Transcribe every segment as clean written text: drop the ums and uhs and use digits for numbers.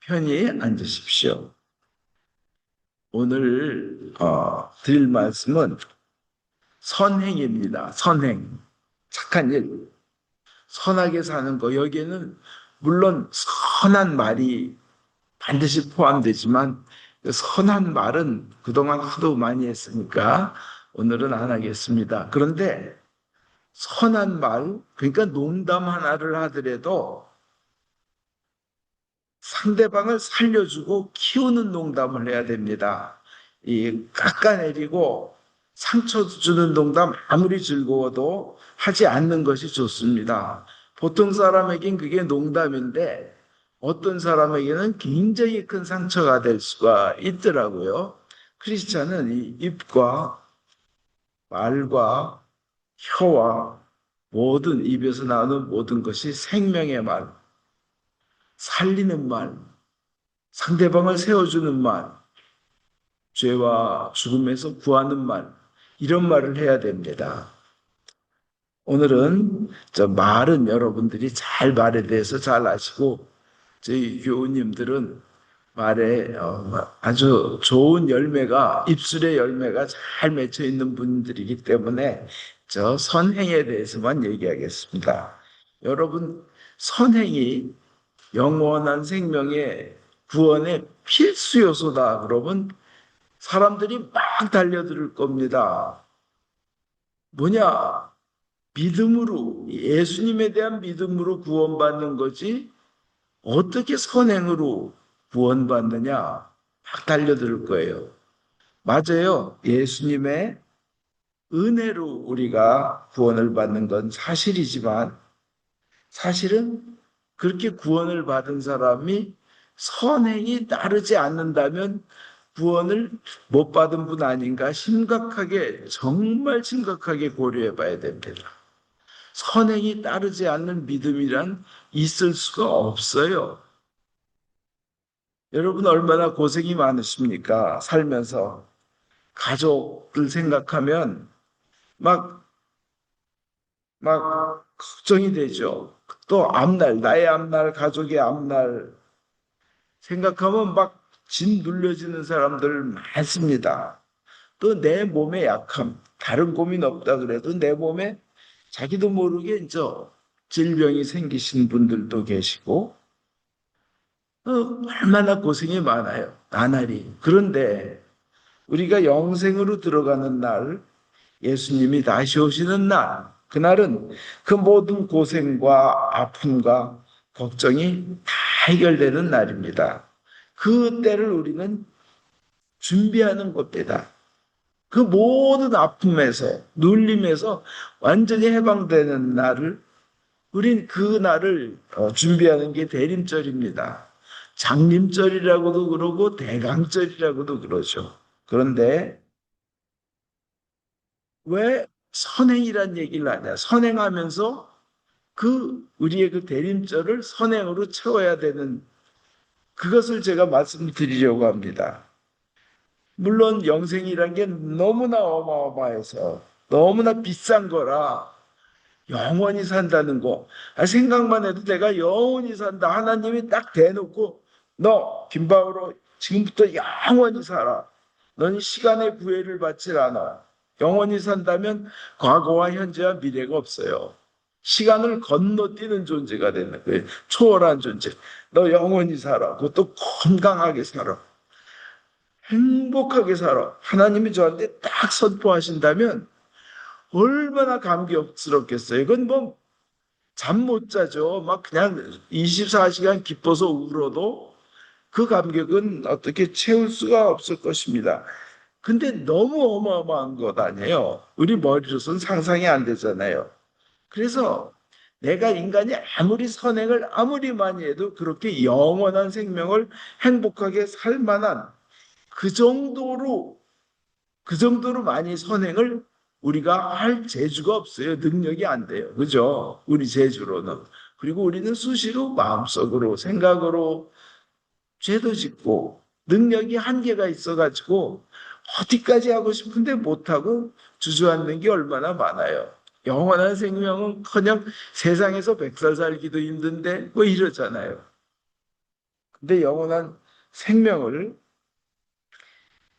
편히 앉으십시오. 오늘 드릴 말씀은 선행입니다. 선행. 착한 일. 선하게 사는 거. 여기에는 물론 선한 말이 반드시 포함되지만 그 선한 말은 그동안 하도 많이 했으니까 오늘은 안 하겠습니다. 그런데 선한 말, 그러니까 농담 하나를 하더라도 상대방을 살려주고 키우는 농담을 해야 됩니다. 이 깎아내리고 상처 주는 농담 아무리 즐거워도 하지 않는 것이 좋습니다. 보통 사람에겐 그게 농담인데 어떤 사람에게는 굉장히 큰 상처가 될 수가 있더라고요. 크리스찬은 이 입과 말과 혀와 모든 입에서 나오는 모든 것이 생명의 말, 살리는 말, 상대방을 세워주는 말, 죄와 죽음에서 구하는 말, 이런 말을 해야 됩니다. 오늘은 저 말은 여러분들이 잘 말에 대해서 잘 아시고 저희 교우님들은 말에 아주 좋은 열매가 입술의 열매가 잘 맺혀 있는 분들이기 때문에 저 선행에 대해서만 얘기하겠습니다. 여러분 선행이 영원한 생명의 구원의 필수 요소다. 그러면 사람들이 막 달려들 겁니다. 뭐냐? 믿음으로, 예수님에 대한 믿음으로 구원받는 거지, 어떻게 선행으로 구원받느냐? 막 달려들 거예요. 맞아요. 예수님의 은혜로 우리가 구원을 받는 건 사실이지만, 사실은 그렇게 구원을 받은 사람이 선행이 따르지 않는다면 구원을 못 받은 분 아닌가 심각하게, 정말 심각하게 고려해 봐야 됩니다. 선행이 따르지 않는 믿음이란 있을 수가 없어요. 여러분 얼마나 고생이 많으십니까? 살면서 가족들 생각하면 막, 막 걱정이 되죠. 또 앞날, 나의 앞날, 가족의 앞날 생각하면 막 진 눌려지는 사람들 많습니다. 또 내 몸의 약함, 다른 고민 없다 그래도 내 몸에 자기도 모르게 이제 질병이 생기신 분들도 계시고, 얼마나 고생이 많아요. 나날이. 그런데 우리가 영생으로 들어가는 날, 예수님이 다시 오시는 날, 그날은 그 모든 고생과 아픔과 걱정이 다 해결되는 날입니다. 그 때를 우리는 준비하는 겁니다. 그 모든 아픔에서, 눌림에서 완전히 해방되는 날을, 우린 그 날을 준비하는 게 대림절입니다. 장림절이라고도 그러고 대강절이라고도 그러죠. 그런데 왜 선행이란 얘기를 하냐? 선행하면서 우리의 그 대림절을 선행으로 채워야 되는, 그것을 제가 말씀드리려고 합니다. 물론 영생이란 게 너무나 어마어마해서 너무나 비싼 거라 영원히 산다는 거. 생각만 해도 내가 영원히 산다. 하나님이 딱 대놓고 너 김바울로 지금부터 영원히 살아. 너는 시간의 구애를 받질 않아. 영원히 산다면 과거와 현재와 미래가 없어요. 시간을 건너뛰는 존재가 되는 거예요. 초월한 존재. 너 영원히 살아. 그것도 건강하게 살아. 행복하게 살아. 하나님이 저한테 딱 선포하신다면 얼마나 감격스럽겠어요. 이건 뭐 잠 못 자죠. 막 그냥 24시간 기뻐서 울어도 그 감격은 어떻게 채울 수가 없을 것입니다. 근데 너무 어마어마한 것 아니에요. 우리 머리로서는 상상이 안 되잖아요. 그래서 내가 인간이 아무리 선행을 아무리 많이 해도 그렇게 영원한 생명을 행복하게 살 만한 그 정도로 그 정도로 많이 선행을 우리가 할 재주가 없어요. 능력이 안 돼요. 그죠? 우리 재주로는. 그리고 우리는 수시로 마음속으로, 생각으로 죄도 짓고 능력이 한계가 있어가지고 어디까지 하고 싶은데 못하고 주저앉는 게 얼마나 많아요. 영원한 생명은 커녕 세상에서 100살 살기도 힘든데 뭐 이러잖아요. 근데 영원한 생명을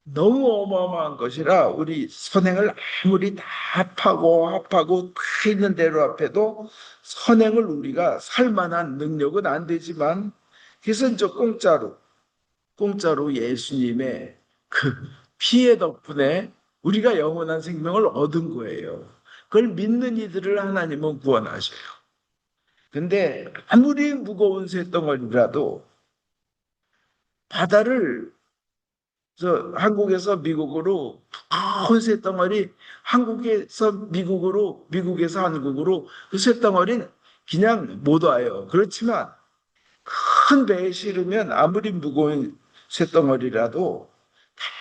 너무 어마어마한 것이라 우리 선행을 아무리 다 합하고 다 있는 대로 앞에도 선행을 우리가 살 만한 능력은 안 되지만 그래서 저 공짜로 예수님의 그 피해 덕분에 우리가 영원한 생명을 얻은 거예요. 그걸 믿는 이들을 하나님은 구원하셔요. 근데 아무리 무거운 쇳덩어리라도 바다를 한국에서 미국으로 큰 쇳덩어리, 한국에서 미국으로, 미국에서 한국으로 그 쇳덩어리는 그냥 못 와요. 그렇지만 큰 배에 실으면 아무리 무거운 쇳덩어리라도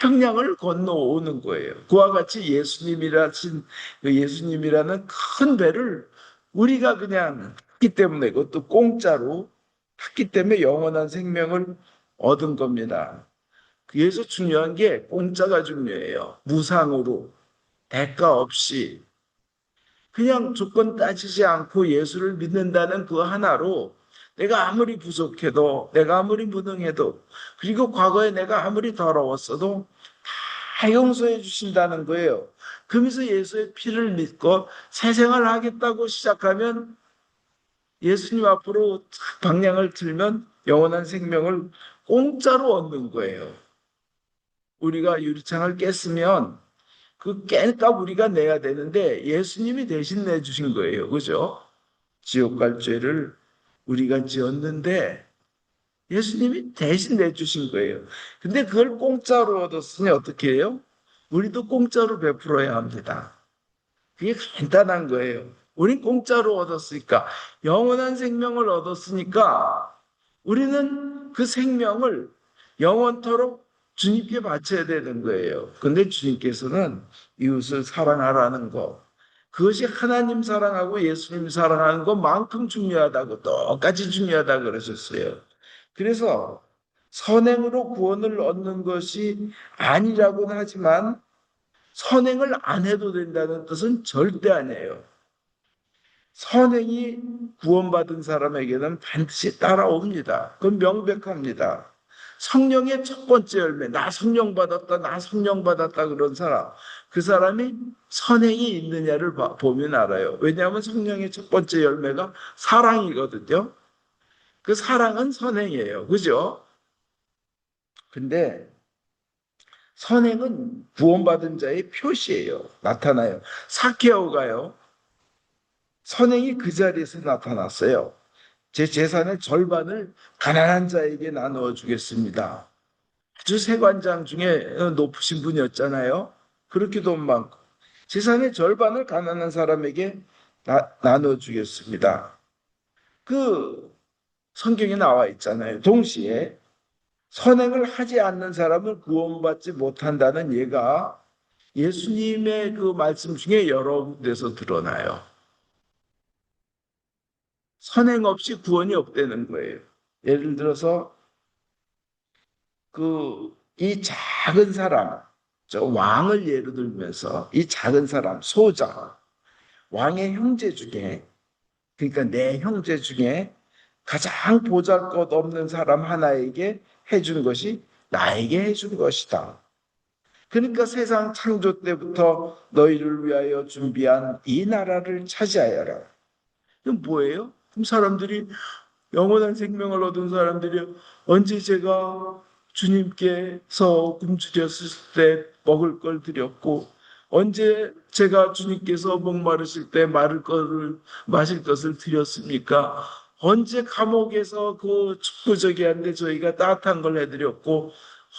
태평양을 건너오는 거예요. 그와 같이 예수님이라는 큰 배를 우리가 그냥 탔기 때문에 그것도 공짜로 탔기 때문에 영원한 생명을 얻은 겁니다. 그래서 중요한 게 공짜가 중요해요. 무상으로 대가 없이 그냥 조건 따지지 않고 예수를 믿는다는 그 하나로 내가 아무리 부족해도 내가 아무리 무능해도 그리고 과거에 내가 아무리 더러웠어도 다 용서해 주신다는 거예요. 그러면서 예수의 피를 믿고 새 생활을 하겠다고 시작하면 예수님 앞으로 방향을 틀면 영원한 생명을 공짜로 얻는 거예요. 우리가 유리창을 깼으면 그 깰값 우리가 내야 되는데 예수님이 대신 내주신 거예요. 그죠? 지옥 갈 죄를 우리가 지었는데 예수님이 대신 내주신 거예요. 근데 그걸 공짜로 얻었으니 어떻게 해요? 우리도 공짜로 베풀어야 합니다. 그게 간단한 거예요. 우린 공짜로 얻었으니까, 영원한 생명을 얻었으니까, 우리는 그 생명을 영원토록 주님께 바쳐야 되는 거예요. 근데 주님께서는 이웃을 사랑하라는 거, 그것이 하나님 사랑하고 예수님 사랑하는 것만큼 중요하다고, 똑같이 중요하다고 그러셨어요. 그래서 선행으로 구원을 얻는 것이 아니라고는 하지만 선행을 안 해도 된다는 뜻은 절대 아니에요. 선행이 구원받은 사람에게는 반드시 따라옵니다. 그건 명백합니다. 성령의 첫 번째 열매, 나 성령 받았다, 나 성령 받았다 그런 사람, 그 사람이 선행이 있느냐를 보면 알아요. 왜냐하면 성령의 첫 번째 열매가 사랑이거든요. 그 사랑은 선행이에요. 그죠? 근데 선행은 구원받은 자의 표시예요. 나타나요. 사케오가요. 선행이 그 자리에서 나타났어요. 제 재산의 절반을 가난한 자에게 나누어 주겠습니다. 아주 세관장 중에 높으신 분이었잖아요. 그렇게 돈 많고 재산의 절반을 가난한 사람에게 나누어 주겠습니다. 그 성경에 나와 있잖아요. 동시에 선행을 하지 않는 사람은 구원받지 못한다는 예가 예수님의 그 말씀 중에 여러 군데서 드러나요. 선행 없이 구원이 없다는 거예요. 예를 들어서 이 작은 사람, 저 왕을 예로 들면서 이 작은 사람, 소자, 왕의 형제 중에, 그러니까 내 형제 중에 가장 보잘것없는 사람 하나에게 해준 것이 나에게 해준 것이다. 그러니까 세상 창조 때부터 너희를 위하여 준비한 이 나라를 차지하여라. 이건 뭐예요? 그럼 사람들이 영원한 생명을 얻은 사람들이 언제 제가 주님께서 굶주렸을 때 먹을 걸 드렸고 언제 제가 주님께서 목마르실 때 마실 것을 드렸습니까? 언제 감옥에서 그 춥고저기 한데 저희가 따뜻한 걸 해드렸고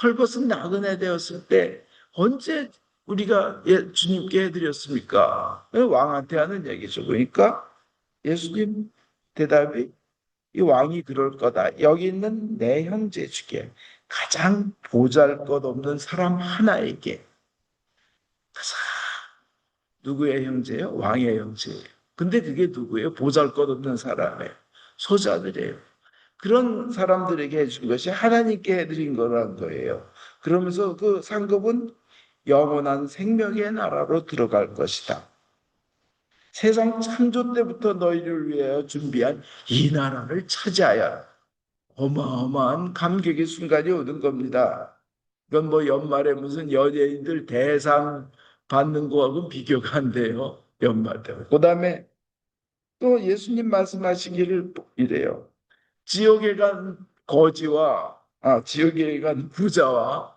헐벗은 나그네 되었을 때 언제 우리가 주님께 해드렸습니까? 왕한테 하는 얘기죠. 그러니까 예수님 대답이 이 왕이 그럴 거다. 여기 있는 내 형제 중에 가장 보잘것없는 사람 하나에게 누구의 형제예요? 왕의 형제예요. 근데 그게 누구예요? 보잘것없는 사람이에요. 소자들이에요. 그런 사람들에게 해준 것이 하나님께 해드린 거라는 거예요. 그러면서 그 상급은 영원한 생명의 나라로 들어갈 것이다. 세상 창조 때부터 너희를 위하여 준비한 이 나라를 차지하여라. 어마어마한 감격의 순간이 오는 겁니다. 이건 뭐 연말에 무슨 연예인들 대상 받는 거하고 비교가 안 돼요. 연말 때. 그다음에 또 예수님 말씀하시기를 이래요. 지옥에 간 거지와 지옥에 간 부자와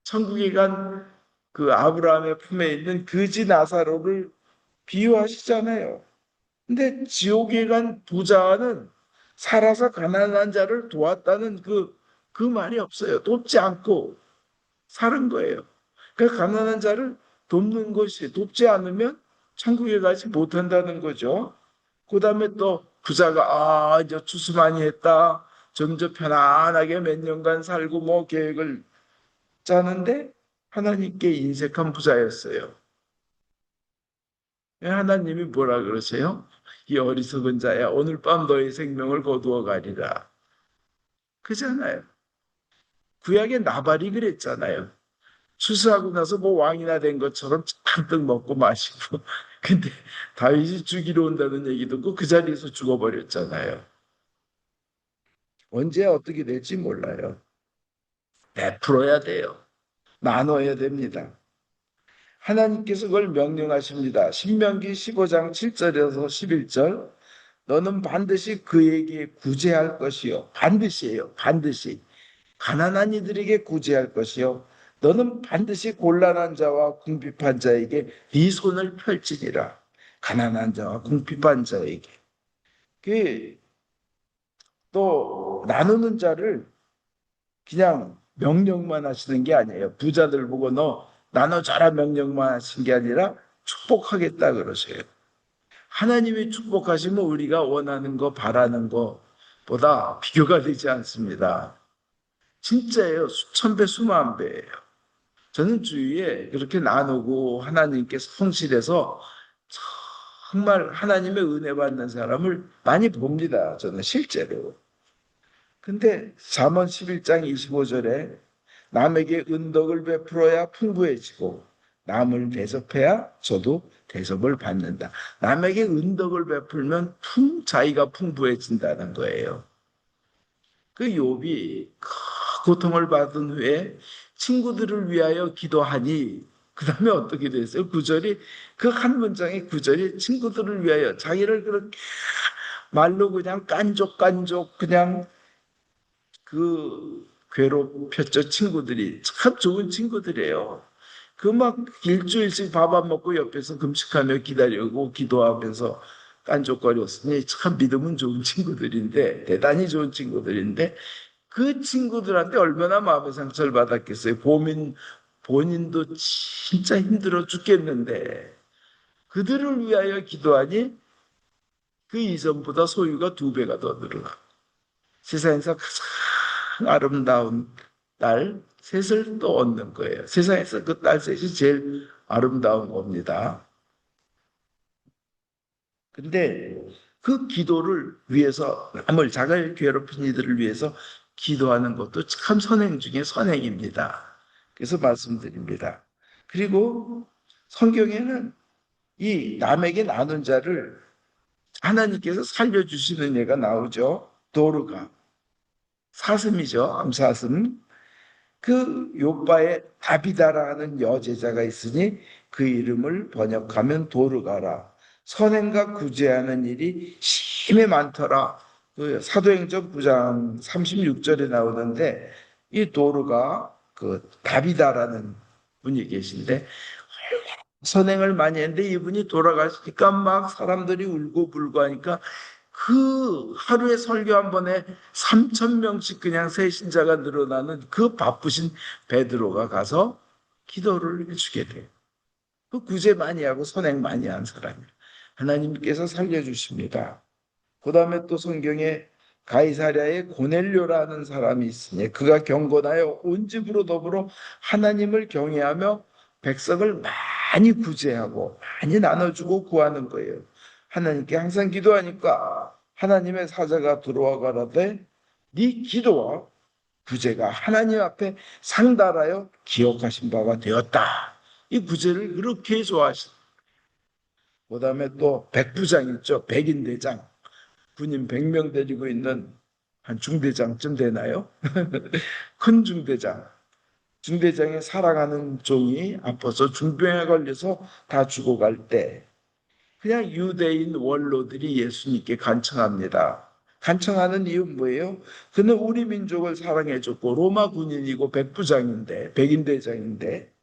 천국에 간 그 아브라함의 품에 있는 그지 나사로를 비유하시잖아요. 근데 지옥에 간 부자는 살아서 가난한 자를 도왔다는 그 말이 없어요. 돕지 않고 사는 거예요. 그러니까 가난한 자를 돕는 것이 돕지 않으면 천국에 가지 못한다는 거죠. 그 다음에 또 부자가 이제 추수 많이 했다. 좀 더 편안하게 몇 년간 살고 뭐 계획을 짜는데 하나님께 인색한 부자였어요. 하나님이 뭐라 그러세요? 이 어리석은 자야 오늘 밤 너의 생명을 거두어 가리라. 그잖아요. 구약의 나발이 그랬잖아요. 추수하고 나서 뭐 왕이나 된 것처럼 잔뜩 먹고 마시고 근데 다윗이 죽이러 온다는 얘기 듣고 그 자리에서 죽어버렸잖아요. 언제 어떻게 될지 몰라요. 베풀어야 돼요. 나눠야 됩니다. 하나님께서 그걸 명령하십니다. 신명기 15장 7절에서 11절 너는 반드시 그에게 구제할 것이요. 반드시예요. 반드시. 가난한 이들에게 구제할 것이요. 너는 반드시 곤란한 자와 궁핍한 자에게 네 손을 펼치니라. 가난한 자와 궁핍한 자에게. 그 또 나누는 자를 그냥 명령만 하시는 게 아니에요. 부자들 보고 너 나눠줘라 명령만 하신 게 아니라 축복하겠다 그러세요. 하나님이 축복하시면 우리가 원하는 거 바라는 거보다 비교가 되지 않습니다. 진짜예요. 수천 배, 수만 배예요. 저는 주위에 그렇게 나누고 하나님께 성실해서 정말 하나님의 은혜 받는 사람을 많이 봅니다. 저는 실제로. 근데 잠언 11장 25절에 남에게 은덕을 베풀어야 풍부해지고 남을 대접해야 저도 대접을 받는다. 남에게 은덕을 베풀면 자기가 풍부해진다는 거예요. 그 욥이 고통을 받은 후에 친구들을 위하여 기도하니 그 다음에 어떻게 됐어요? 구절이 그 한 문장의 구절이 친구들을 위하여 자기를 그렇게 말로 그냥 깐족깐족 그냥 괴롭혔죠. 친구들이 참 좋은 친구들이에요. 그 막 일주일씩 밥 안 먹고 옆에서 금식하며 기다리고 기도하면서 깐족거렸으니 참 믿음은 좋은 친구들인데 대단히 좋은 친구들인데 그 친구들한테 얼마나 마음의 상처를 받았겠어요. 본인도 진짜 힘들어 죽겠는데 그들을 위하여 기도하니 그 이전보다 소유가 2배가 더 늘어나. 세상에서 가장 아름다운 딸 셋을 또 얻는 거예요. 세상에서 그 딸 셋이 제일 아름다운 겁니다. 근데 그 기도를 위해서 남을 자기를 괴롭힌 이들을 위해서 기도하는 것도 참 선행 중에 선행입니다. 그래서 말씀드립니다. 그리고 성경에는 이 남에게 나눈 자를 하나님께서 살려주시는 예가 나오죠. 도르가 사슴이죠. 암사슴. 그 요바에 다비다라는 여제자가 있으니 그 이름을 번역하면 도르가라. 선행과 구제하는 일이 심히 많더라. 그 사도행전 9장 36절에 나오는데 이 도르가 그 다비다라는 분이 계신데 선행을 많이 했는데 이분이 돌아가시니까 막 사람들이 울고 불고 하니까 그 하루에 설교 한 번에 3천 명씩 그냥 새 신자가 늘어나는 그 바쁘신 베드로가 가서 기도를 해주게 돼요. 그 구제 많이 하고 선행 많이 한 사람이에요. 하나님께서 살려주십니다. 그 다음에 또 성경에 가이사랴에 고넬료라는 사람이 있으니 그가 경건하여 온 집으로 더불어 하나님을 경외하며 백성을 많이 구제하고 많이 나눠주고 구하는 거예요. 하나님께 항상 기도하니까 하나님의 사자가 들어와 가라되 네 기도와 구제가 하나님 앞에 상달하여 기억하신 바가 되었다. 이 구제를 그렇게 좋아하시다. 그다음에 또 백부장 있죠. 백인대장. 군인 100명 데리고 있는 한 중대장쯤 되나요? 큰 중대장. 중대장의 사랑하는 종이 아파서 중병에 걸려서 다 죽어갈 때 그냥 유대인 원로들이 예수님께 간청합니다. 간청하는 이유는 뭐예요? 그는 우리 민족을 사랑해줬고 로마 군인이고 백부장인데 백인대장인데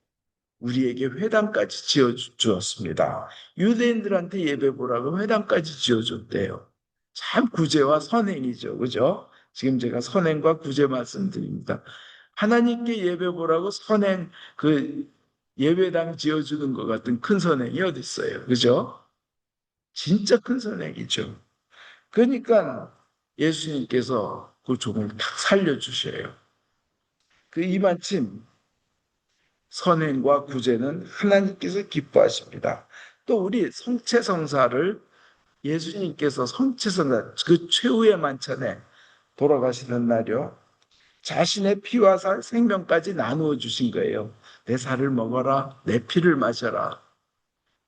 우리에게 회당까지 지어주었습니다. 유대인들한테 예배 보라고 회당까지 지어줬대요. 참 구제와 선행이죠. 그죠? 지금 제가 선행과 구제 말씀드립니다. 하나님께 예배 보라고 선행, 예배당 지어주는 것 같은 큰 선행이 어디 있어요. 그죠? 진짜 큰 선행이죠. 그러니까 예수님께서 그 종을 탁 살려주셔요. 그 이만침 선행과 구제는 하나님께서 기뻐하십니다. 또 우리 성체성사를 예수님께서 성체성사 그 최후의 만찬에 돌아가시는 날이요. 자신의 피와 살 생명까지 나누어 주신 거예요. 내 살을 먹어라, 내 피를 마셔라.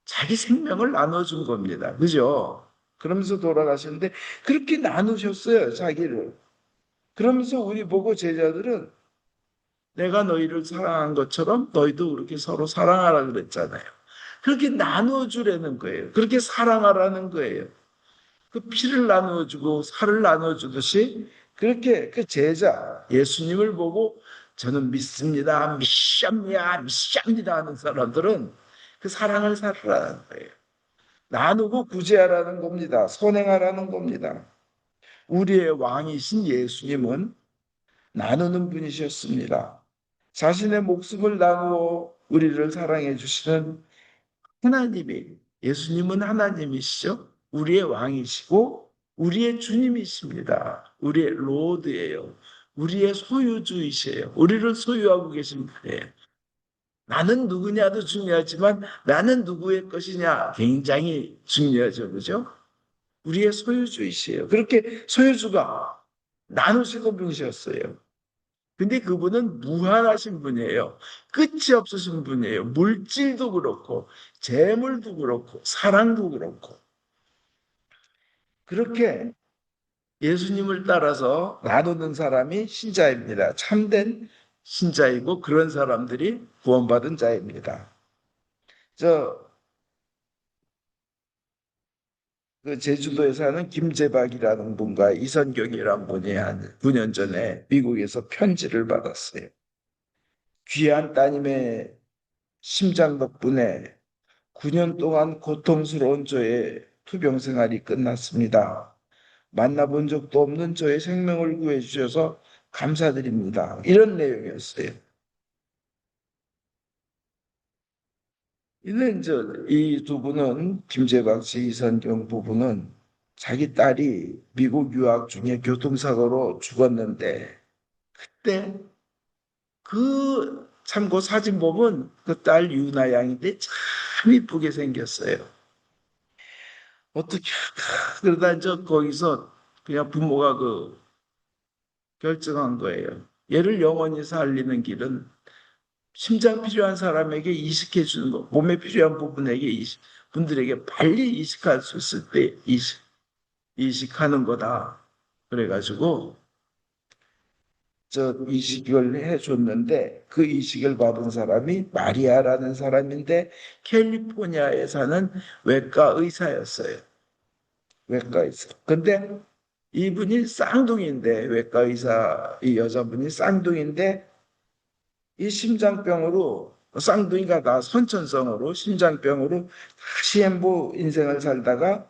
자기 생명을 나눠준 겁니다. 그죠? 그러면서 돌아가시는데 그렇게 나누셨어요, 자기를. 그러면서 우리 보고 제자들은 내가 너희를 사랑한 것처럼 너희도 그렇게 서로 사랑하라 그랬잖아요. 그렇게 나누어주라는 거예요. 그렇게 사랑하라는 거예요. 그 피를 나누어주고 살을 나누어주듯이 그렇게 그 제자 예수님을 보고 저는 믿습니다. 미샤입니다 하는 사람들은 그 사랑을 살으라는 거예요. 나누고 구제하라는 겁니다. 선행하라는 겁니다. 우리의 왕이신 예수님은 나누는 분이셨습니다. 자신의 목숨을 나누어 우리를 사랑해 주시는 하나님이, 예수님은 하나님이시죠. 우리의 왕이시고 우리의 주님이십니다. 우리의 로드예요. 우리의 소유주이시에요. 우리를 소유하고 계신 분이에요. 나는 누구냐도 중요하지만 나는 누구의 것이냐 굉장히 중요하죠. 그죠? 우리의 소유주이시에요. 그렇게 소유주가 나누시는 분이셨어요. 근데 그분은 무한하신 분이에요. 끝이 없으신 분이에요. 물질도 그렇고, 재물도 그렇고, 사랑도 그렇고. 그렇게 예수님을 따라서 나누는 사람이 신자입니다. 참된 신자이고 그런 사람들이 구원받은 자입니다. 저, 그 제주도에 사는 김재박이라는 분과 이선경이라는 분이 한 9년 전에 미국에서 편지를 받았어요. 귀한 따님의 심장 덕분에 9년 동안 고통스러운 저의 투병 생활이 끝났습니다. 만나본 적도 없는 저의 생명을 구해주셔서 감사드립니다. 이런 내용이었어요. 이는 이 두 분은 김재박 씨, 이선경 부부는 자기 딸이 미국 유학 중에 교통사고로 죽었는데 그때 참고 사진 보면 그 딸 유나 양인데 참 이쁘게 생겼어요. 어떻게 할까? 그러다 이제 거기서 그냥 부모가 결정한 거예요. 얘를 영원히 살리는 길은 심장 필요한 사람에게 이식해 주는 거, 몸에 필요한 부분에게 분들에게 빨리 이식할 수 있을 때 이식하는 거다. 그래가지고 이식을 해줬는데 그 이식을 받은 사람이 마리아라는 사람인데 캘리포니아에 사는 외과 의사였어요. 외과 의사. 근데 이분이 쌍둥이인데 외과 의사 이 여자분이 쌍둥이인데 이 심장병으로 쌍둥이가 다 선천성으로 심장병으로 시행보 인생을 살다가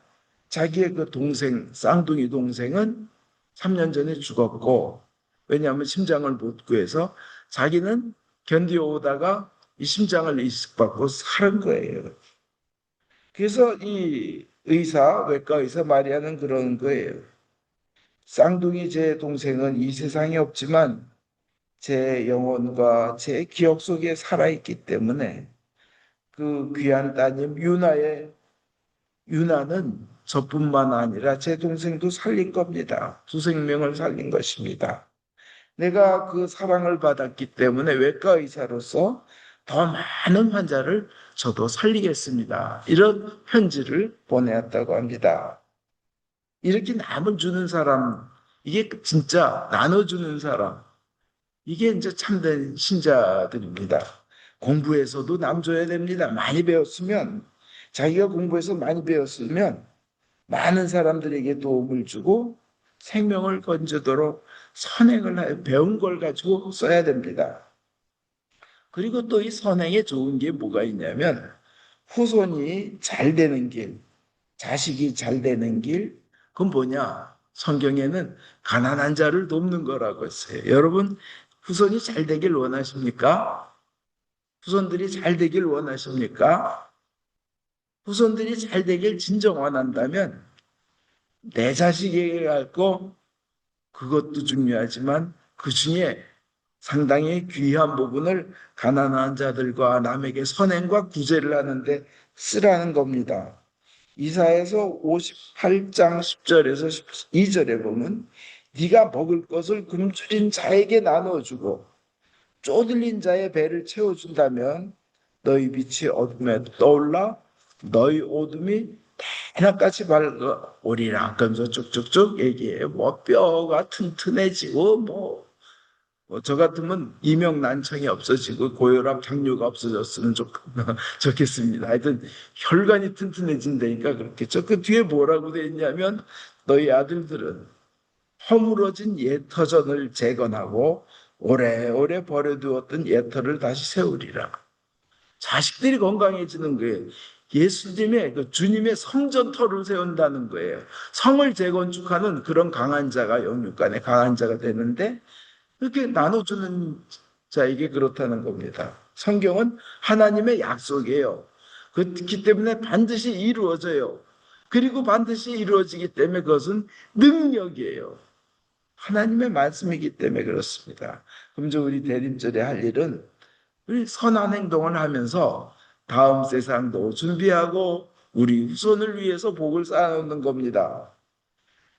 자기의 그 동생 쌍둥이 동생은 3년 전에 죽었고 왜냐하면 심장을 못 구해서 자기는 견디오다가 이 심장을 이식받고 사는 거예요. 그래서 이 외과 의사 마리아는 그런 거예요. 쌍둥이 제 동생은 이 세상에 없지만 제 영혼과 제 기억 속에 살아있기 때문에 그 귀한 따님 유나는 저뿐만 아니라 제 동생도 살린 겁니다. 두 생명을 살린 것입니다. 내가 그 사랑을 받았기 때문에 외과 의사로서 더 많은 환자를 저도 살리겠습니다. 이런 편지를 보내왔다고 합니다. 이렇게 남을 주는 사람 이게 진짜 나눠주는 사람. 이게 이제 참된 신자들입니다. 공부에서도 남 줘야 됩니다. 많이 배웠으면, 자기가 공부해서 많이 배웠으면 많은 사람들에게 도움을 주고 생명을 건지도록 선행을 하여 배운 걸 가지고 써야 됩니다. 그리고 또 이 선행에 좋은 게 뭐가 있냐면 후손이 잘 되는 길, 자식이 잘 되는 길, 그건 뭐냐? 성경에는 가난한 자를 돕는 거라고 했어요. 여러분, 후손이 잘 되길 원하십니까? 후손들이 잘 되길 원하십니까? 후손들이 잘 되길 진정 원한다면 내 자식에게 갈 거, 그것도 중요하지만 그 중에 상당히 귀한 부분을 가난한 자들과 남에게 선행과 구제를 하는데 쓰라는 겁니다. 이사야서 58장 10절에서 12절에 보면 네가 먹을 것을 굶주린 자에게 나눠주고 쪼들린 자의 배를 채워준다면 너희 빛이 어둠에 떠올라 너희 어둠이 대낮같이 밝아오리라. 그러면서 쭉쭉쭉 얘기해요. 뭐 뼈가 튼튼해지고 저 같으면 이명난청이 없어지고 고혈압, 당뇨가 없어졌으면 좋겠습니다. 하여튼 혈관이 튼튼해진다니까 그렇겠죠. 그 뒤에 뭐라고 돼 있냐면 너희 아들들은 허물어진 옛터전을 재건하고 오래오래 버려두었던 옛터를 다시 세우리라. 자식들이 건강해지는 거예요. 예수님의 주님의 성전터를 세운다는 거예요. 성을 재건축하는 그런 강한 자가 영육간에 강한 자가 되는데 이렇게 나눠주는 자에게 그렇다는 겁니다. 성경은 하나님의 약속이에요. 그렇기 때문에 반드시 이루어져요. 그리고 반드시 이루어지기 때문에 그것은 능력이에요. 하나님의 말씀이기 때문에 그렇습니다. 그럼 우리 대림절에 할 일은 우리 선한 행동을 하면서 다음 세상도 준비하고 우리 후손을 위해서 복을 쌓아놓는 겁니다.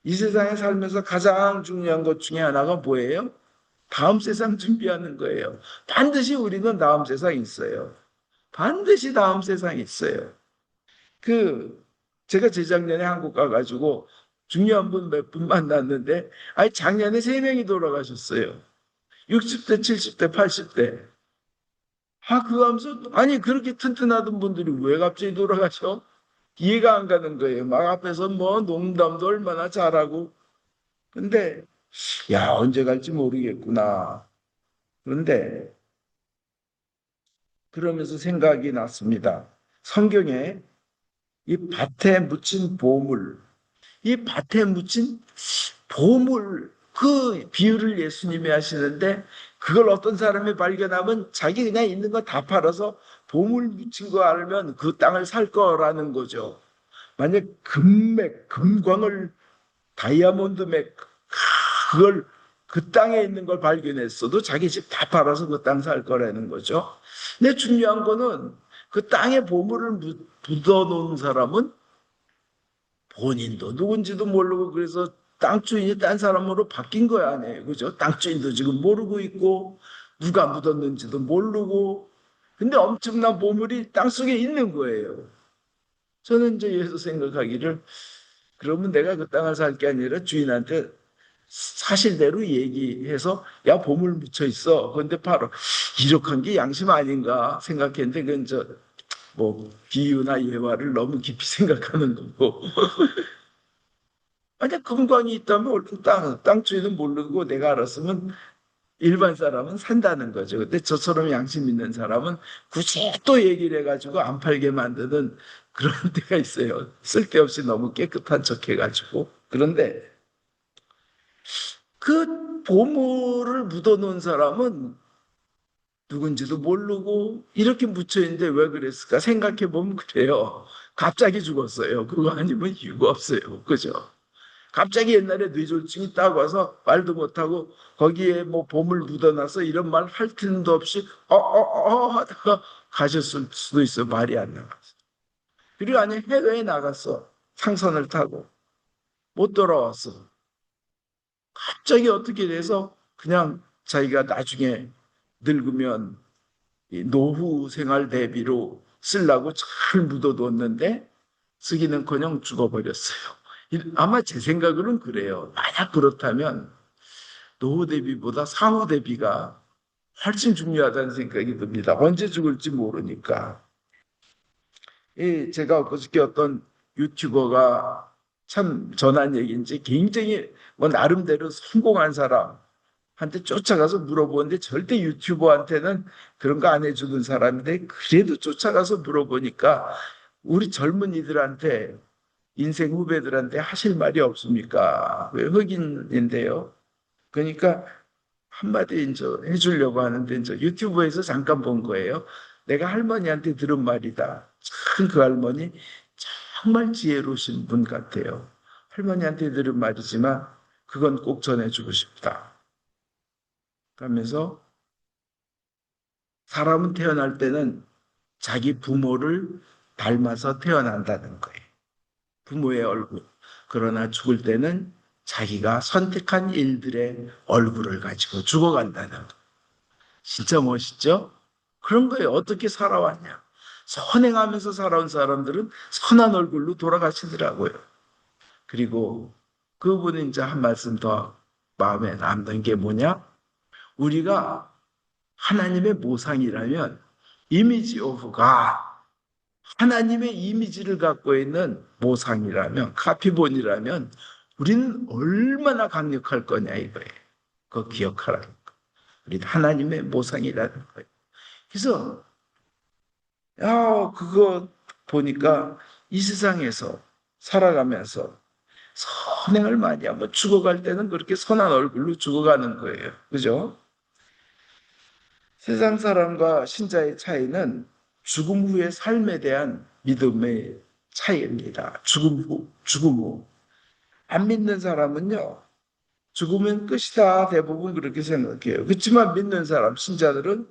이 세상에 살면서 가장 중요한 것 중에 하나가 뭐예요? 다음 세상 준비하는 거예요. 반드시 우리는 다음 세상이 있어요. 반드시 다음 세상이 있어요. 제가 재작년에 한국 가가지고 중요한 분 몇 분 만났는데, 아니, 작년에 세 명이 돌아가셨어요. 60대, 70대, 80대. 그거 하면서, 아니, 그렇게 튼튼하던 분들이 왜 갑자기 돌아가셔? 이해가 안 가는 거예요. 막 앞에서 뭐 농담도 얼마나 잘하고. 근데, 야, 언제 갈지 모르겠구나. 그런데, 그러면서 생각이 났습니다. 성경에 이 밭에 묻힌 보물, 이 밭에 묻힌 보물, 그 비유를 예수님이 하시는데 그걸 어떤 사람이 발견하면 자기 그냥 있는 거 다 팔아서 보물 묻힌 거 알면 그 땅을 살 거라는 거죠. 만약 금맥, 금광을 다이아몬드 맥, 그걸 그 땅에 있는 걸 발견했어도 자기 집 다 팔아서 그 땅 살 거라는 거죠. 근데 중요한 거는 그 땅에 보물을 묻어놓은 사람은 본인도 누군지도 모르고 그래서 땅 주인이 딴 사람으로 바뀐 거야, 아니에요. 그죠? 땅 주인도 지금 모르고 있고 누가 묻었는지도 모르고 근데 엄청난 보물이 땅 속에 있는 거예요. 저는 이제 예수 생각하기를 그러면 내가 그 땅을 살 게 아니라 주인한테 사실대로 얘기해서 야 보물 묻혀 있어. 그런데 바로 이렇게 게 양심 아닌가 생각했는데 그건 뭐 비유나 예화를 너무 깊이 생각하는 거고. 만약 금광이 있다면 얼른 땅 주인은 모르고 내가 알았으면 일반 사람은 산다는 거죠. 근데 저처럼 양심 있는 사람은 굳이 또 얘기를 해가지고 안 팔게 만드는 그런 데가 있어요. 쓸데없이 너무 깨끗한 척 해가지고. 그런데 그 보물을 묻어놓은 사람은 누군지도 모르고 이렇게 묻혀있는데 왜 그랬을까 생각해보면 그래요. 갑자기 죽었어요. 그거 아니면 이유가 없어요. 그죠? 갑자기 옛날에 뇌졸중이 딱 와서 말도 못하고 거기에 뭐 보물 묻어놔서 이런 말 할 틈도 없이 하다가 가셨을 수도 있어. 말이 안 나가서. 그리고 아니 해외에 나갔어. 상선을 타고 못 돌아왔어. 갑자기 어떻게 돼서 그냥 자기가 나중에 늙으면 이 노후 생활 대비로 쓰려고 잘 묻어뒀는데 쓰기는커녕 죽어버렸어요. 아마 제 생각으로는 그래요. 만약 그렇다면 노후 대비보다 사후 대비가 훨씬 중요하다는 생각이 듭니다. 언제 죽을지 모르니까. 제가 그저께 어떤 유튜버가 참 전한 얘기인지 굉장히 뭐 나름대로 성공한 사람한테 쫓아가서 물어보는데 절대 유튜버한테는 그런 거 안 해주는 사람인데 그래도 쫓아가서 물어보니까 우리 젊은이들한테 인생 후배들한테 하실 말이 없습니까? 왜 흑인인데요? 그러니까 한마디 이제 해주려고 하는데 이제 유튜브에서 잠깐 본 거예요. 내가 할머니한테 들은 말이다. 참 그 할머니 정말 지혜로우신 분 같아요. 할머니한테 들은 말이지만 그건 꼭 전해주고 싶다. 그러면서 사람은 태어날 때는 자기 부모를 닮아서 태어난다는 거예요. 부모의 얼굴. 그러나 죽을 때는 자기가 선택한 일들의 얼굴을 가지고 죽어간다는 거. 진짜 멋있죠? 그런 거예요. 어떻게 살아왔냐. 선행하면서 살아온 사람들은 선한 얼굴로 돌아가시더라고요. 그리고 그분이 이제 한 말씀 더 마음에 남는 게 뭐냐? 우리가 하나님의 모상이라면 이미지 오브 가 하나님의 이미지를 갖고 있는 모상이라면 카피본이라면 우리는 얼마나 강력할 거냐 이거예요. 그거 기억하라는 거. 우리 하나님의 모상이라는 거예요. 그래서 그거 보니까 이 세상에서 살아가면서 선행을 많이 하면 죽어갈 때는 그렇게 선한 얼굴로 죽어가는 거예요. 그죠? 세상 사람과 신자의 차이는 죽음 후의 삶에 대한 믿음의 차이입니다. 죽음 후. 안 믿는 사람은요, 죽으면 끝이다. 대부분 그렇게 생각해요. 그렇지만 믿는 사람, 신자들은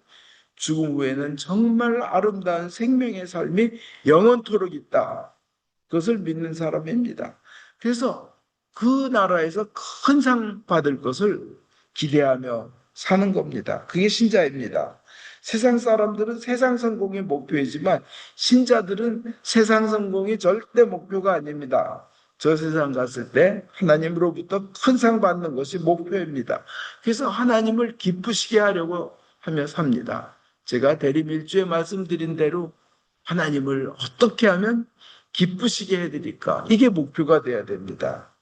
죽음 후에는 정말 아름다운 생명의 삶이 영원토록 있다. 그것을 믿는 사람입니다. 그래서 그 나라에서 큰 상 받을 것을 기대하며 사는 겁니다. 그게 신자입니다. 세상 사람들은 세상 성공이 목표이지만 신자들은 세상 성공이 절대 목표가 아닙니다. 저 세상 갔을 때 하나님으로부터 큰 상 받는 것이 목표입니다. 그래서 하나님을 기쁘시게 하려고 하며 삽니다. 제가 대리밀주에 말씀드린 대로 하나님을 어떻게 하면 기쁘시게 해드릴까? 이게 목표가 돼야 됩니다.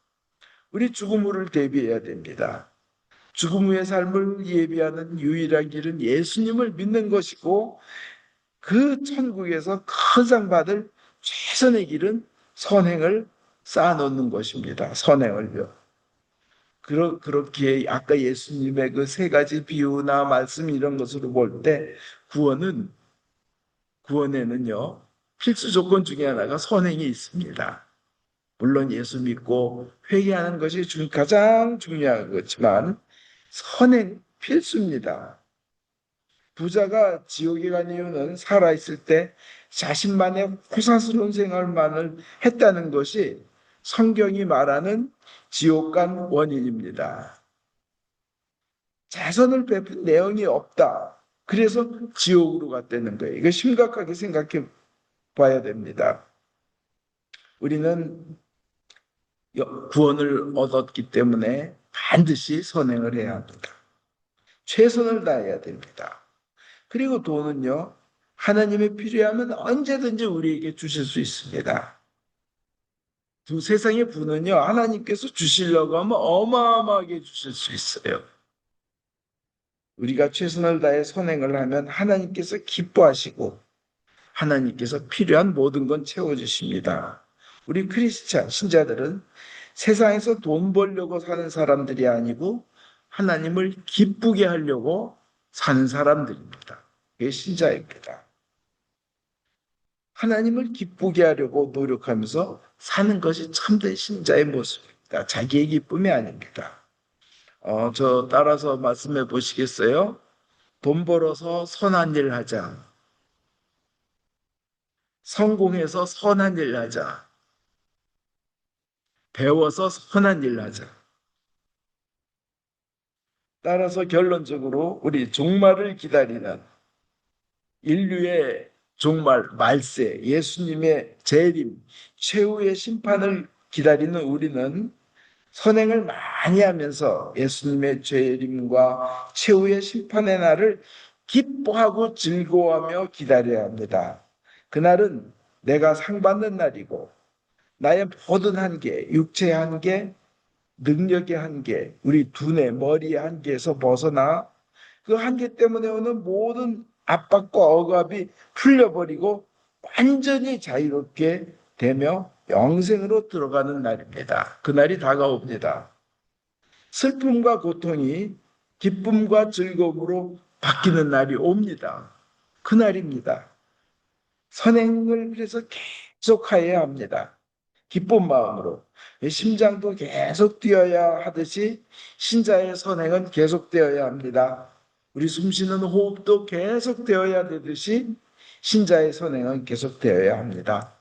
우리 죽음 후를 대비해야 됩니다. 죽음 후의 삶을 예비하는 유일한 길은 예수님을 믿는 것이고 그 천국에서 큰 상 받을 최선의 길은 선행을 쌓아놓는 것입니다. 선행을요. 그렇게 아까 예수님의 그 세 가지 비유나 말씀 이런 것으로 볼 때 구원에는요 필수 조건 중에 하나가 선행이 있습니다. 물론 예수 믿고 회개하는 것이 가장 중요한 거지만 선행 필수입니다. 부자가 지옥에 간 이유는 살아있을 때 자신만의 호사스러운 생활만을 했다는 것이 성경이 말하는 지옥 간 원인입니다. 자선을 베푼 내용이 없다. 그래서 지옥으로 갔다는 거예요. 이거 심각하게 생각해 봐야 됩니다. 우리는 구원을 얻었기 때문에 반드시 선행을 해야 합니다. 최선을 다해야 됩니다. 그리고 돈은요, 하나님의 필요하면 언제든지 우리에게 주실 수 있습니다. 세상의 부는요, 하나님께서 주시려고 하면 어마어마하게 주실 수 있어요. 우리가 최선을 다해 선행을 하면 하나님께서 기뻐하시고 하나님께서 필요한 모든 건 채워주십니다. 우리 크리스찬 신자들은 세상에서 돈 벌려고 사는 사람들이 아니고 하나님을 기쁘게 하려고 사는 사람들입니다. 그게 신자입니다. 하나님을 기쁘게 하려고 노력하면서 사는 것이 참된 신자의 모습입니다. 자기의 기쁨이 아닙니다. 저 따라서 말씀해 보시겠어요? 돈 벌어서 선한 일 하자. 성공해서 선한 일 하자. 배워서 선한 일 하자. 따라서 결론적으로 우리 종말을 기다리는 인류의 종말, 말세, 예수님의 재림, 최후의 심판을 기다리는 우리는 선행을 많이 하면서 예수님의 죄림과 최후의 심판의 날을 기뻐하고 즐거워하며 기다려야 합니다. 그날은 내가 상 받는 날이고 나의 모든 한계, 육체의 한계, 능력의 한계, 우리 두뇌, 머리의 한계에서 벗어나 그 한계 때문에 오는 모든 압박과 억압이 풀려버리고 완전히 자유롭게 되며 영생으로 들어가는 날입니다. 그날이 다가옵니다. 슬픔과 고통이 기쁨과 즐거움으로 바뀌는 날이 옵니다. 그날입니다. 선행을 그래서 계속해야 합니다. 기쁜 마음으로. 심장도 계속 뛰어야 하듯이 신자의 선행은 계속되어야 합니다. 우리 숨쉬는 호흡도 계속되어야 되듯이 신자의 선행은 계속되어야 합니다.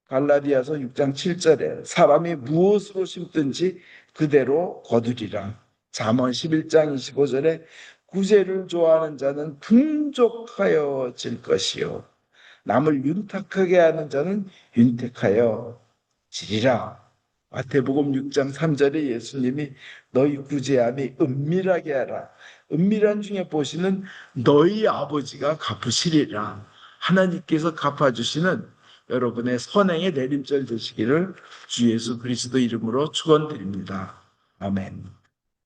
갈라디아서 6장 7절에 사람이 무엇으로 심든지 그대로 거두리라. 잠언 11장 25절에 구제를 좋아하는 자는 풍족하여질 것이요 남을 윤택하게 하는 자는 윤택하여 지리라. 마태복음 6장 3절에 예수님이 너희 구제함이 은밀하게 하라. 은밀한 중에 보시는 너희 아버지가 갚으시리라. 하나님께서 갚아주시는 여러분의 선행의 내림절 되시기를 주 예수 그리스도 이름으로 축원드립니다. 아멘.